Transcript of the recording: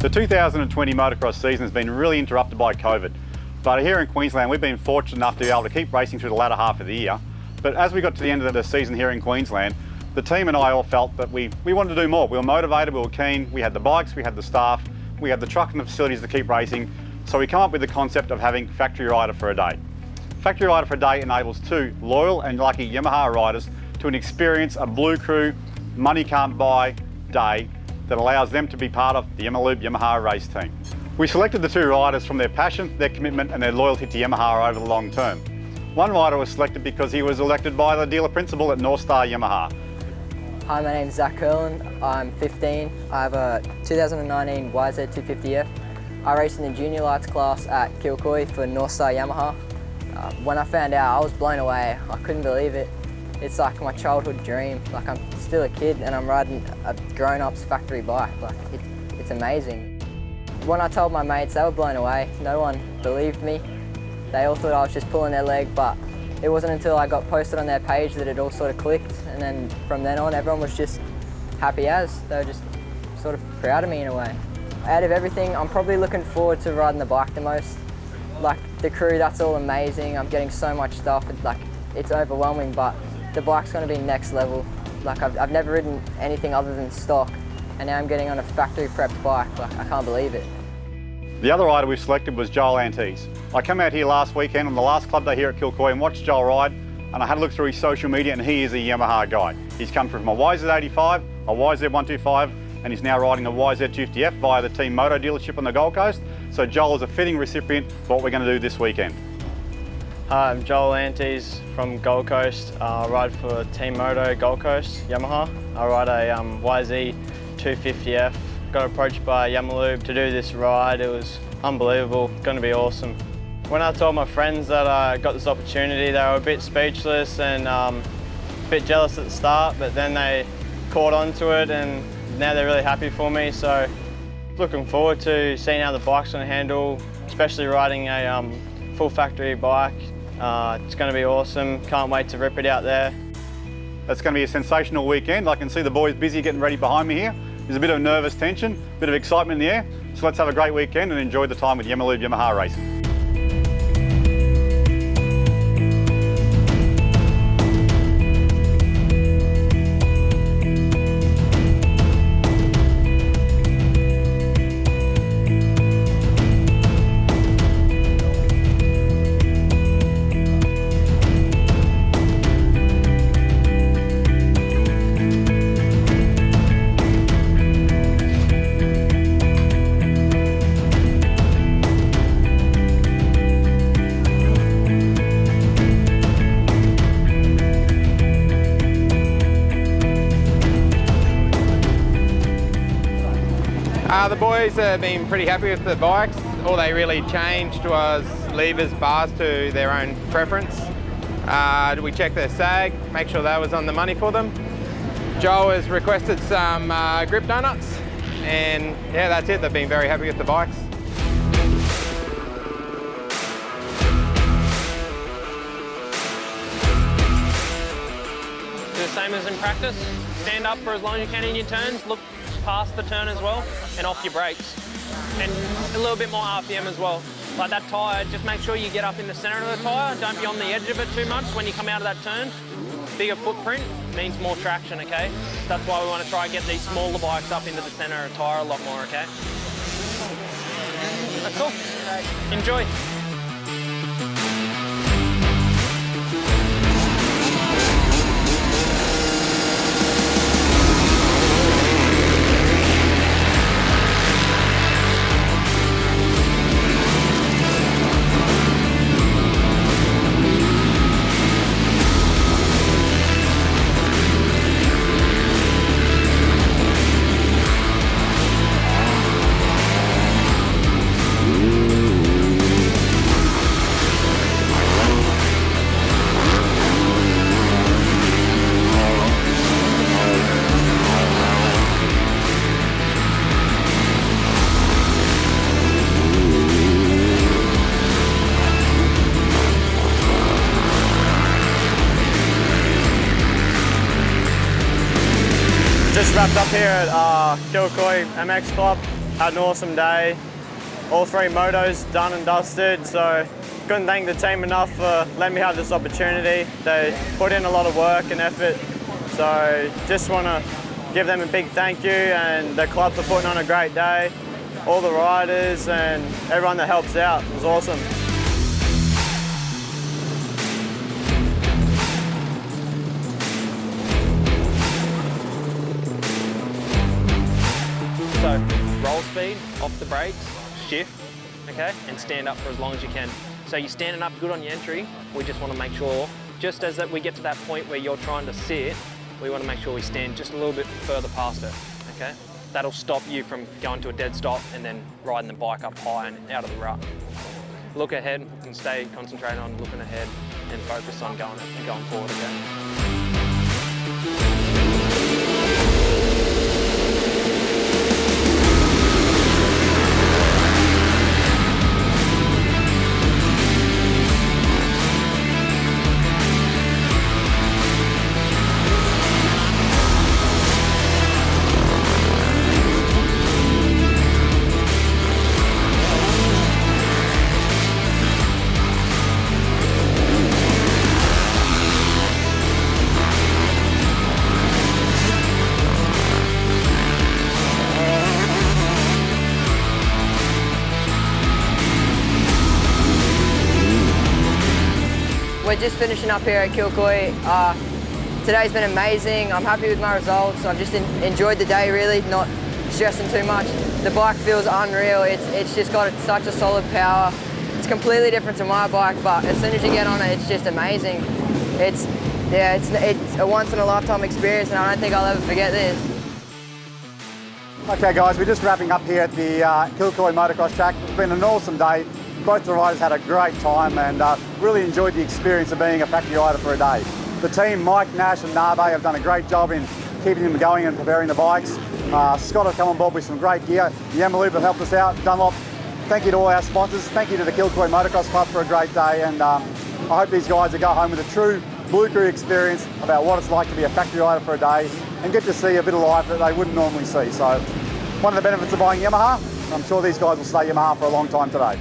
The 2020 motocross season has been really interrupted by COVID, but here in Queensland we've been fortunate enough to be able to keep racing through the latter half of the year. But as we got to the end of the season here in Queensland, the team and I all felt that we wanted to do more. We were motivated, we were keen, we had the bikes, we had the staff, we had the truck and the facilities to keep racing, so we come up with the concept of having Factory Rider for a Day. Factory Rider for a Day enables two loyal and lucky Yamaha riders to experience a Blue Crew, money can't buy day that allows them to be part of the Yamalube Yamaha race team. We selected the two riders from their passion, their commitment and their loyalty to Yamaha over the long term. One rider was selected because he was elected by the dealer principal at North Star Yamaha. Hi, my name's Zach Curlin. I'm 15. I have a 2019 YZ250F. I race in the junior lights class at Kilcoy for North Star Yamaha. When I found out, I was blown away. I couldn't believe it. It's like my childhood dream. Like, I'm still a kid and I'm riding a grown-up's factory bike. Like, it's amazing. When I told my mates, they were blown away. No one believed me. They all thought I was just pulling their leg, but it wasn't until I got posted on their page that it all sort of clicked. And then from then on, everyone was just happy as. They were just sort of proud of me in a way. Out of everything, I'm probably looking forward to riding the bike the most. Like, the crew, that's all amazing. I'm getting so much stuff, it's overwhelming, but the bike's going to be next level. Like, I've never ridden anything other than stock, and now I'm getting on a factory prepped bike. Like, I can't believe it. The other rider we've selected was Joel Antes. I came out here last weekend on the last club day here at Kilcoy and watched Joel ride, and I had a look through his social media, and he is a Yamaha guy. He's come from a YZ85, a YZ125, and he's now riding a YZ250F via the Team Moto dealership on the Gold Coast. So Joel is a fitting recipient for what we're going to do this weekend. Hi, I'm Joel Antes from Gold Coast. I ride for Team Moto Gold Coast Yamaha. I ride a YZ250F. Got approached by Yamalube to do this ride. It was unbelievable, going to be awesome. When I told my friends that I got this opportunity, they were a bit speechless and a bit jealous at the start, but then they caught on to it and now they're really happy for me. So looking forward to seeing how the bike's going to handle, especially riding a full factory bike. It's going to be awesome. Can't wait to rip it out there. It's going to be a sensational weekend. I can see the boys busy getting ready behind me here. There's a bit of nervous tension, a bit of excitement in the air. So let's have a great weekend and enjoy the time with Yamalube Yamaha Racing. The boys have been pretty happy with the bikes. All they really changed was levers, bars to their own preference. We checked their sag, make sure that was on the money for them. Joel has requested some grip donuts, and yeah, that's it. They've been very happy with the bikes. Do the same as in practice. Stand up for as long as you can in your turns. Look past the turn as well, and off your brakes. And a little bit more RPM as well. Like that tyre, just make sure you get up in the centre of the tyre. Don't be on the edge of it too much when you come out of that turn. Bigger footprint means more traction, okay? That's why we want to try and get these smaller bikes up into the centre of the tyre a lot more, okay? That's cool. Enjoy. Just wrapped up here at Kilcoy MX Club. Had an awesome day. All 3 motos done and dusted, so couldn't thank the team enough for letting me have this opportunity. They put in a lot of work and effort, so just want to give them a big thank you, and the club for putting on a great day, all the riders and everyone that helps out. It was awesome. So roll speed, off the brakes, shift, okay, and stand up for as long as you can. So you're standing up good on your entry. We just want to make sure, just as that we get to that point where you're trying to sit, we want to make sure we stand just a little bit further past it, okay? That'll stop you from going to a dead stop and then riding the bike up high and out of the rut. Look ahead and stay concentrated on looking ahead and focus on going forward, okay? We're just finishing up here at Kilcoy. Today's been amazing. I'm happy with my results. I've just enjoyed the day really, not stressing too much. The bike feels unreal. It's just got such a solid power. It's completely different to my bike, but as soon as you get on it, it's just amazing. It's a once in a lifetime experience, and I don't think I'll ever forget this. Okay guys, we're just wrapping up here at the Kilcoy motocross track. It's been an awesome day. Both the riders had a great time and really enjoyed the experience of being a factory rider for a day. The team, Mike, Nash and Nabe, have done a great job in keeping them going and preparing the bikes. Scott has come on board with some great gear. Yamalube have helped us out. Dunlop, thank you to all our sponsors. Thank you to the Kilcoy Motocross Club for a great day, and I hope these guys will go home with a true Blue Crew experience about what it's like to be a factory rider for a day and get to see a bit of life that they wouldn't normally see. So one of the benefits of buying Yamaha, I'm sure these guys will stay Yamaha for a long time today.